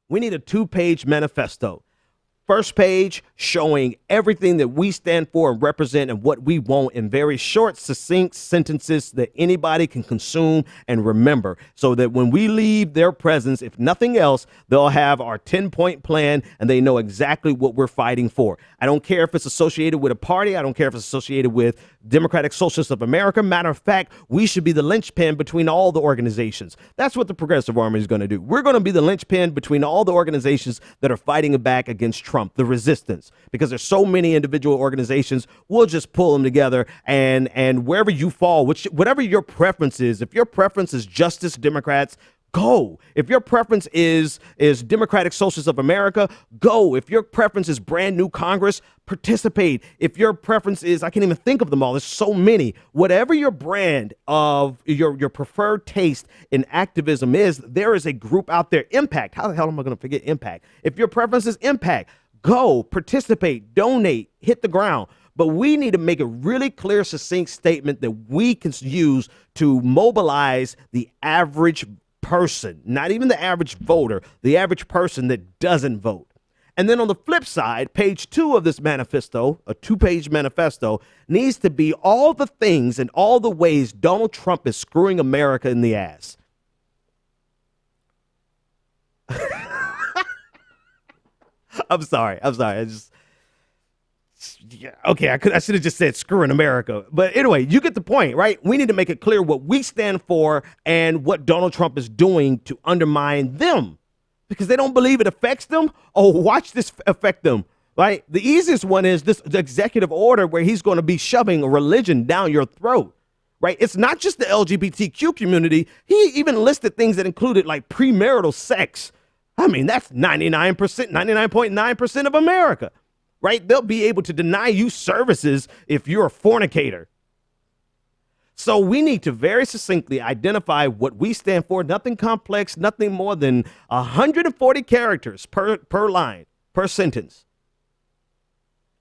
We need a 2-page manifesto. First page showing everything that we stand for and represent and what we want in very short, succinct sentences that anybody can consume and remember, so that when we leave their presence, if nothing else, they'll have our 10-point plan and they know exactly what we're fighting for. I don't care if it's associated with a party. I don't care if it's associated with Democratic Socialists of America. Matter of fact, we should be the linchpin between all the organizations. That's what the Progressive Army is going to do. We're going to be the linchpin between all the organizations that are fighting back against Trump. The resistance, because there's so many individual organizations. We'll just pull them together, and wherever you fall, whatever your preference is, if your preference is Justice Democrats, go. If your preference is Democratic Socialists of America, go. If your preference is brand new Congress, participate. If your preference is, I can't even think of them all, there's so many. Whatever your brand of your preferred taste in activism is, there is a group out there. Impact. How the hell am I going to forget Impact? If your preference is Impact, go, participate, donate, hit the ground. But we need to make a really clear, succinct statement that we can use to mobilize the average person, not even the average voter, the average person that doesn't vote. And then on the flip side, page 2 of this manifesto, a 2-page manifesto, needs to be all the things and all the ways Donald Trump is screwing America in the ass. I'm sorry. I just, yeah, okay, I should have just said screwing America. But anyway, you get the point, right? We need to make it clear what we stand for and what Donald Trump is doing to undermine them, because they don't believe it affects them. Oh, watch this affect them, right? The easiest one is the executive order where he's going to be shoving a religion down your throat, right? It's not just the LGBTQ community. He even listed things that included like premarital sex. I mean, that's 99.9% of America, right? They'll be able to deny you services if you're a fornicator. So we need to very succinctly identify what we stand for. Nothing complex, nothing more than 140 characters per line, per sentence.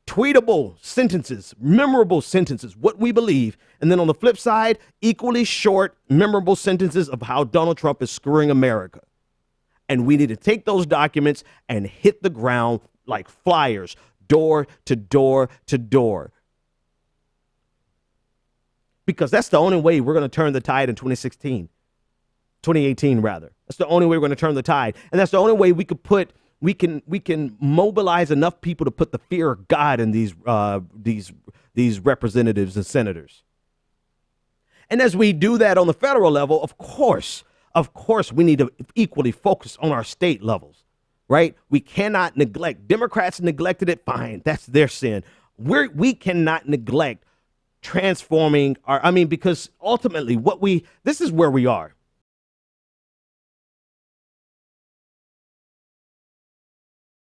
Tweetable sentences, memorable sentences, what we believe. And then on the flip side, equally short, memorable sentences of how Donald Trump is screwing America. And we need to take those documents and hit the ground like flyers, door to door to door. Because that's the only way we're going to turn the tide in 2018 rather. That's the only way we're going to turn the tide. And that's the only way we can mobilize enough people to put the fear of God in these representatives and senators. And as we do that on the federal level, of course, we need to equally focus on our state levels, right? We cannot neglect. Democrats neglected it. Fine. That's their sin. We cannot neglect transforming because ultimately this is where we are.